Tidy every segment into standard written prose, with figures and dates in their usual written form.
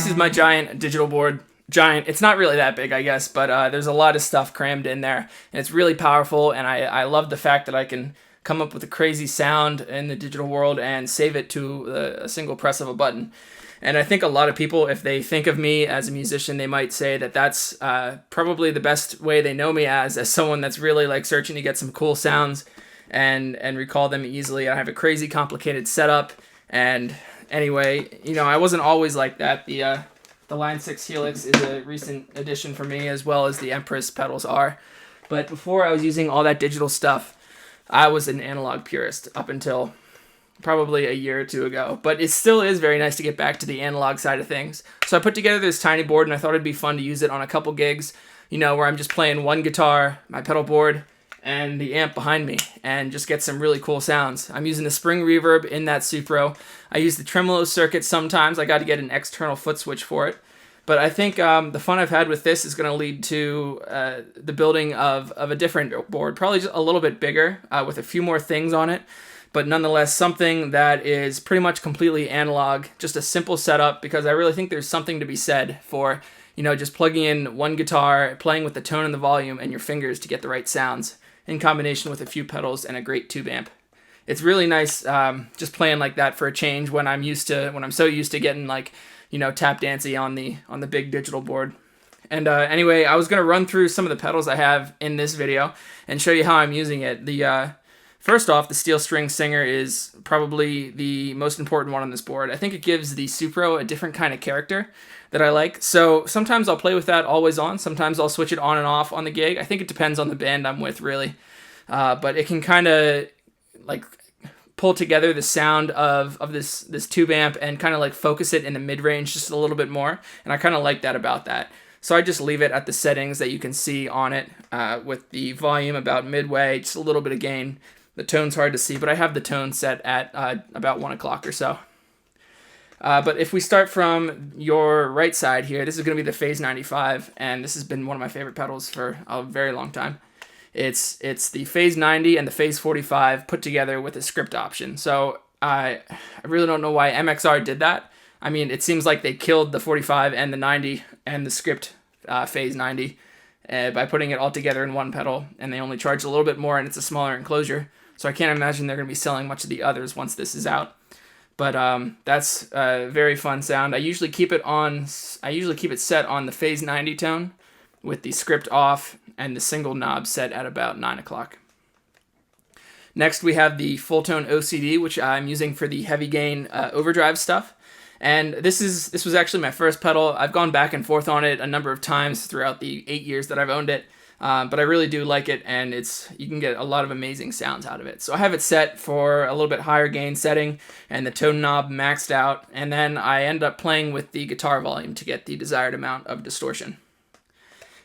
this is my giant digital board. Giant, it's not really that big, I guess, but there's a lot of stuff crammed in there, and it's really powerful, and I love the fact that I can come up with a crazy sound in the digital world and save it to a single press of a button. And I think a lot of people, if they think of me as a musician, they might say that that's probably the best way they know me as someone that's really like searching to get some cool sounds and recall them easily. I have a crazy complicated setup, and anyway, you know, I wasn't always like that. The Line 6 Helix is a recent addition for me, as well as the Empress pedals are. But before I was using all that digital stuff, I was an analog purist up until probably a year or two ago. But it still is very nice to get back to the analog side of things. So I put together this tiny board, and I thought it'd be fun to use it on a couple gigs, you know, where I'm just playing one guitar, my pedal board, and the amp behind me, and just get some really cool sounds. I'm using the spring reverb in that Supro. I use the tremolo circuit sometimes. I got to get an external foot switch for it. But I think the fun I've had with this is going to lead to the building of a different board, probably just a little bit bigger, with a few more things on it, but nonetheless something that is pretty much completely analog, just a simple setup, because I really think there's something to be said for, you know, just plugging in one guitar, playing with the tone and the volume and your fingers to get the right sounds, in combination with a few pedals and a great tube amp. It's really nice just playing like that for a change when I'm so used to getting like, you know, tap dancey on the big digital board. And anyway, I was going to run through some of the pedals I have in this video and show you how I'm using it. First off, the Steel String Singer is probably the most important one on this board. I think it gives the Supro a different kind of character that I like. So sometimes I'll play with that always on. Sometimes I'll switch it on and off on the gig. I think it depends on the band I'm with, really. But it can kind of like pull together the sound of this tube amp and kind of like focus it in the mid-range just a little bit more. And I kind of like that about that. So I just leave it at the settings that you can see on it, with the volume about midway, just a little bit of gain. The tone's hard to see, but I have the tone set at about 1 o'clock or so. But if we start from your right side here, this is going to be the Phase 95, and this has been one of my favorite pedals for a very long time. It's the Phase 90 and the Phase 45 put together with a script option. So I really don't know why MXR did that. I mean, it seems like they killed the 45 and the 90 and the script Phase 90 by putting it all together in one pedal, and they only charge a little bit more, and it's a smaller enclosure. So I can't imagine they're going to be selling much of the others once this is out. But that's a very fun sound. I usually keep it set on the Phase 90 tone with the script off and the single knob set at about 9 o'clock. Next, we have the Fulltone OCD, which I'm using for the heavy gain overdrive stuff. And this was actually my first pedal. I've gone back and forth on it a number of times throughout the 8 years that I've owned it. But I really do like it, and you can get a lot of amazing sounds out of it. So I have it set for a little bit higher gain setting, and the tone knob maxed out, and then I end up playing with the guitar volume to get the desired amount of distortion.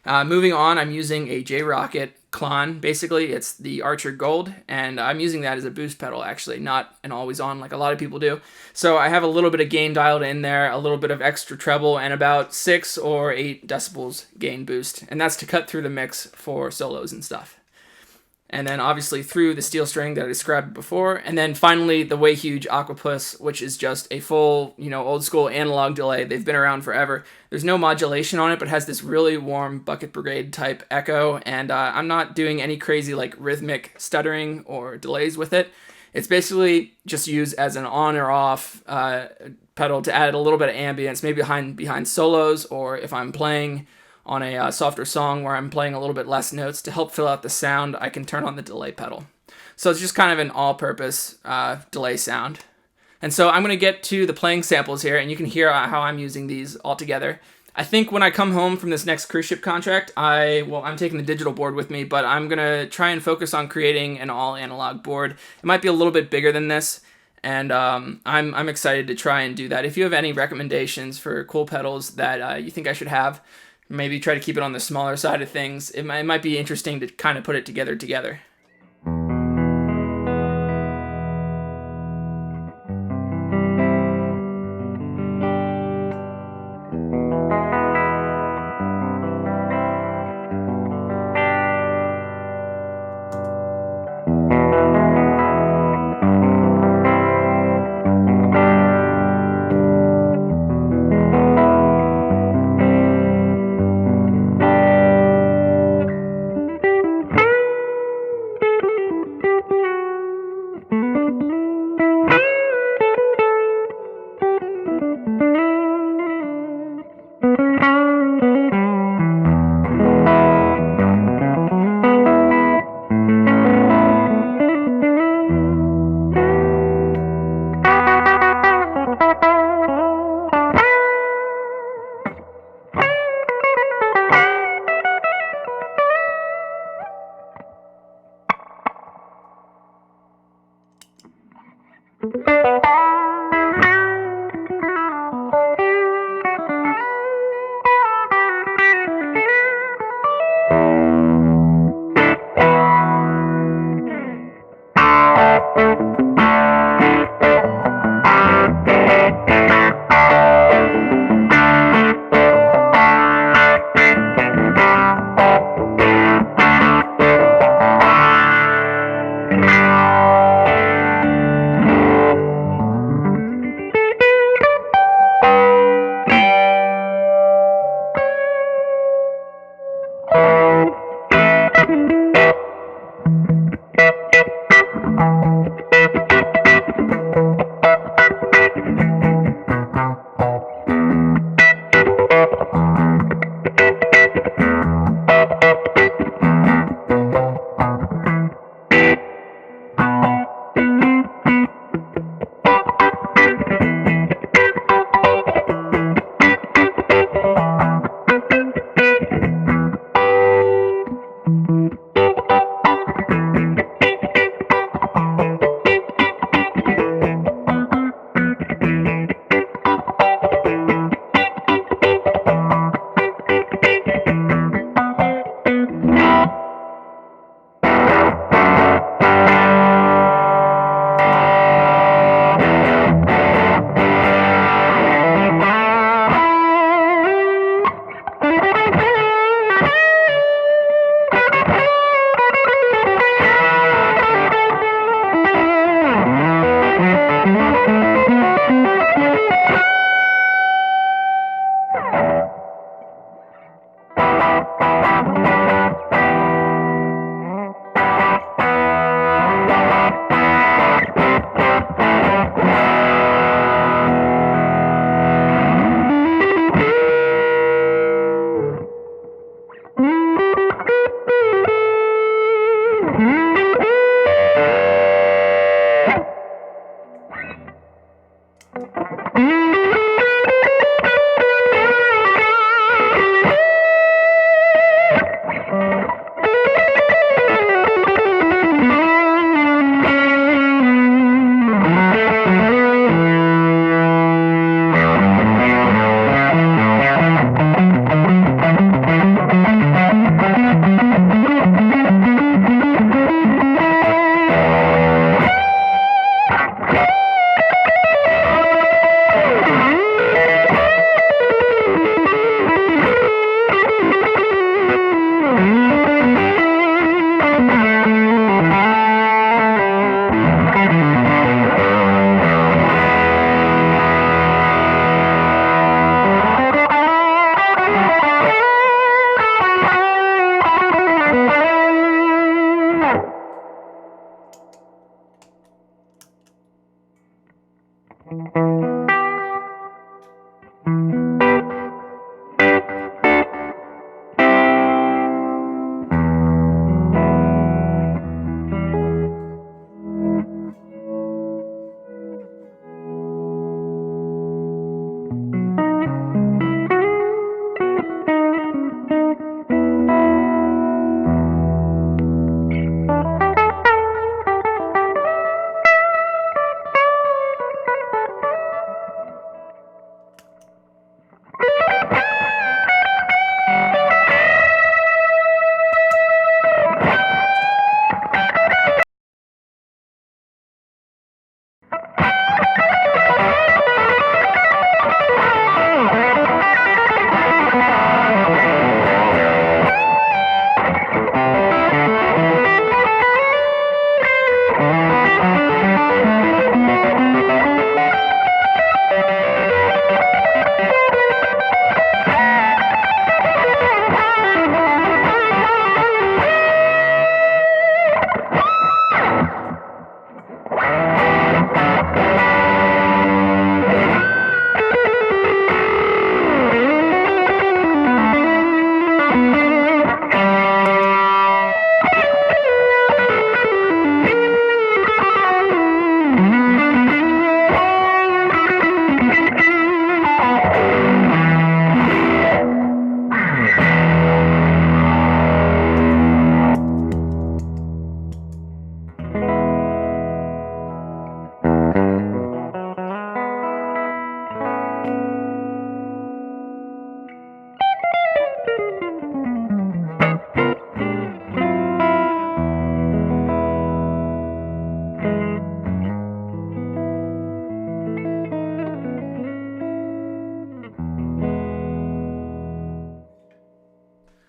Moving on, I'm using a Rockett Clon. Basically, it's the Archer Gold, and I'm using that as a boost pedal, actually, not an always-on like a lot of people do. So I have a little bit of gain dialed in there, a little bit of extra treble, and about 6 or 8 decibels gain boost, and that's to cut through the mix for solos and stuff. And then obviously through the steel string that I described before, and then finally the way huge Aqua Puss, which is just a full, old school analog delay. They've been around forever. There's no modulation on it, but has this really warm Bucket Brigade type echo, and I'm not doing any crazy like rhythmic stuttering or delays with it. It's basically just used as an on or off pedal to add a little bit of ambience, maybe behind solos, or if I'm playing on a softer song where I'm playing a little bit less notes to help fill out the sound, I can turn on the delay pedal. So it's just kind of an all-purpose delay sound. And so I'm going to get to the playing samples here, and you can hear how I'm using these all together. I think when I come home from this next cruise ship contract, I'm taking the digital board with me, but I'm going to try and focus on creating an all-analog board. It might be a little bit bigger than this, and I'm excited to try and do that. If you have any recommendations for cool pedals that you think I should have, maybe try to keep it on the smaller side of things. It might be interesting to kind of put it together.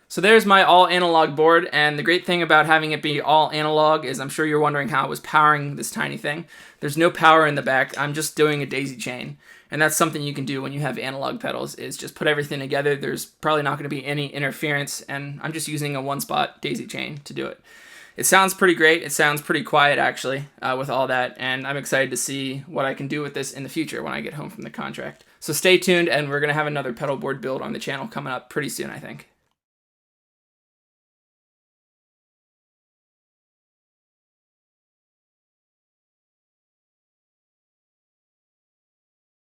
So there's my all analog board, and the great thing about having it be all analog is I'm sure you're wondering how it was powering this tiny thing. There's no power in the back. I'm just doing a daisy chain, and that's something you can do when you have analog pedals, is just put everything together. There's probably not going to be any interference, and I'm just using a one-spot daisy chain to do it. It sounds pretty great. It sounds pretty quiet, actually, with all that, and I'm excited to see what I can do with this in the future when I get home from the contract. So stay tuned, and we're going to have another pedal board build on the channel coming up pretty soon, I think.